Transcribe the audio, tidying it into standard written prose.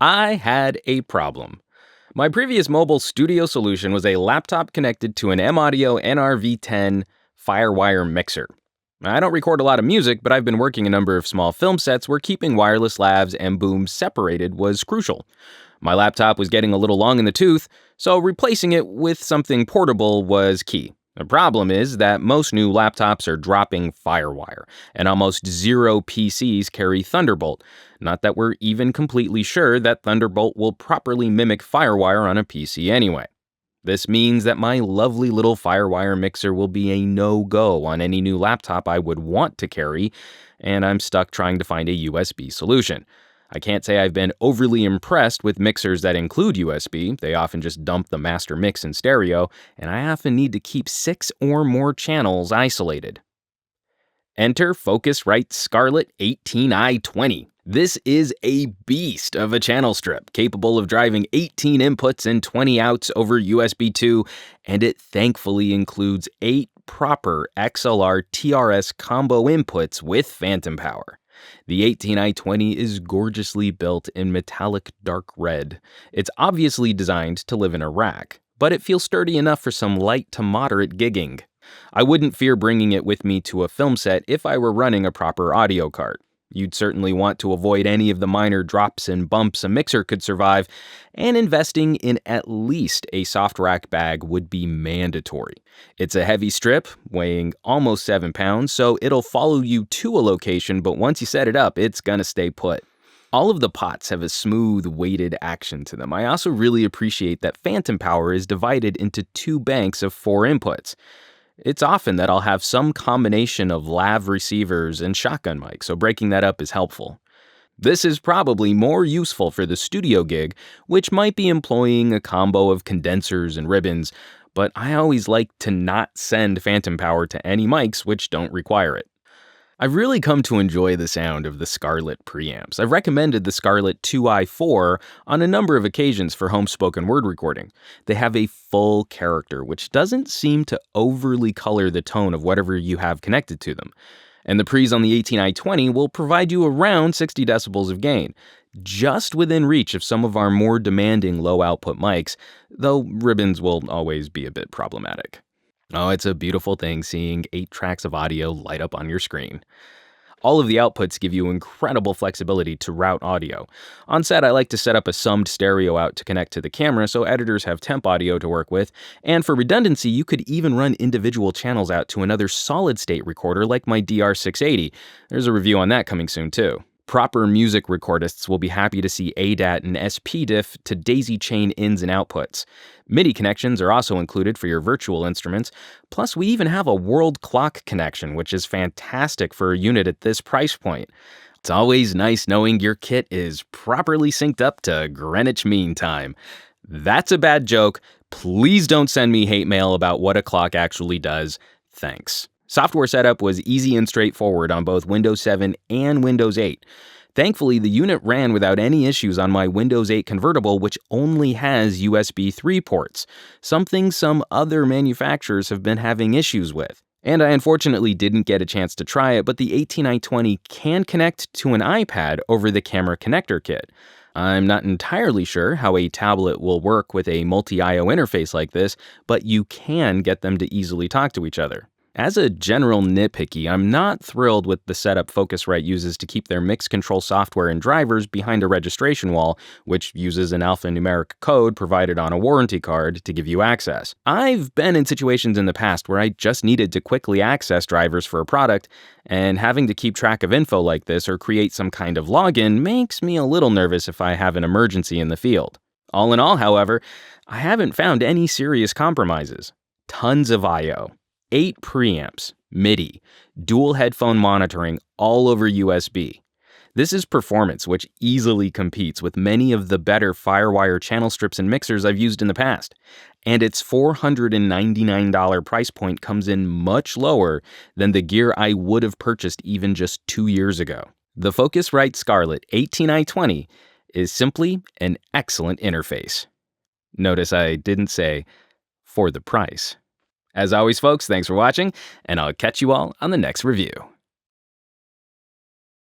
I had a problem. My previous mobile studio solution was a laptop connected to an M-Audio NRV10 Firewire mixer. I don't record a lot of music, but I've been working a number of small film sets where keeping wireless lavs and booms separated was crucial. My laptop was getting a little long in the tooth, so replacing it with something portable was key. The problem is that most new laptops are dropping Firewire, and almost zero PCs carry Thunderbolt. Not that we're even completely sure that Thunderbolt will properly mimic Firewire on a PC anyway. This means that my lovely little Firewire mixer will be a no-go on any new laptop I would want to carry, and I'm stuck trying to find a USB solution. I can't say I've been overly impressed with mixers that include USB. They often just dump the master mix in stereo, and I often need to keep 6 or more channels isolated. Enter Focusrite Scarlett 18i20. This is a beast of a channel strip, capable of driving 18 inputs and 20 outs over USB 2, and it thankfully includes 8 proper XLR TRS combo inputs with phantom power. The 18i20 is gorgeously built in metallic dark red. It's obviously designed to live in a rack, but it feels sturdy enough for some light to moderate gigging. I wouldn't fear bringing it with me to a film set if I were running a proper audio cart. You'd certainly want to avoid any of the minor drops and bumps a mixer could survive, and investing in at least a soft rack bag would be mandatory. It's a heavy strip, weighing almost 7 pounds, so it'll follow you to a location, but once you set it up, it's gonna stay put. All of the pots have a smooth, weighted action to them. I also really appreciate that phantom power is divided into 2 banks of 4 inputs. It's often that I'll have some combination of lav receivers and shotgun mics, so breaking that up is helpful. This is probably more useful for the studio gig, which might be employing a combo of condensers and ribbons, but I always like to not send phantom power to any mics which don't require it. I've really come to enjoy the sound of the Scarlett preamps. I've recommended the Scarlett 2i4 on a number of occasions for home spoken word recording. They have a full character, which doesn't seem to overly color the tone of whatever you have connected to them. And the pre's on the 18i20 will provide you around 60 decibels of gain, just within reach of some of our more demanding low-output mics, though ribbons will always be a bit problematic. Oh, it's a beautiful thing seeing 8 tracks of audio light up on your screen. All of the outputs give you incredible flexibility to route audio. On set, I like to set up a summed stereo out to connect to the camera so editors have temp audio to work with, and for redundancy, you could even run individual channels out to another solid-state recorder like my DR680. There's a review on that coming soon too. Proper music recordists will be happy to see ADAT and SPDIF to daisy chain ins and outputs. MIDI connections are also included for your virtual instruments, plus we even have a world clock connection, which is fantastic for a unit at this price point. It's always nice knowing your kit is properly synced up to Greenwich Mean Time. That's a bad joke. Please don't send me hate mail about what a clock actually does. Thanks. Software setup was easy and straightforward on both Windows 7 and Windows 8. Thankfully, the unit ran without any issues on my Windows 8 convertible, which only has USB 3 ports, something some other manufacturers have been having issues with. And I unfortunately didn't get a chance to try it, but the 18i20 can connect to an iPad over the camera connector kit. I'm not entirely sure how a tablet will work with a multi-IO interface like this, but you can get them to easily talk to each other. As a general nitpicky, I'm not thrilled with the setup Focusrite uses to keep their mix control software and drivers behind a registration wall, which uses an alphanumeric code provided on a warranty card to give you access. I've been in situations in the past where I just needed to quickly access drivers for a product, and having to keep track of info like this or create some kind of login makes me a little nervous if I have an emergency in the field. All in all, however, I haven't found any serious compromises. Tons of I/O. 8 preamps, MIDI, dual headphone monitoring all over USB. This is performance which easily competes with many of the better Firewire channel strips and mixers I've used in the past. And its $499 price point comes in much lower than the gear I would have purchased even just 2 years ago. The Focusrite Scarlett 18i20 is simply an excellent interface. Notice I didn't say for the price. As always, folks, thanks for watching, and I'll catch you all on the next review.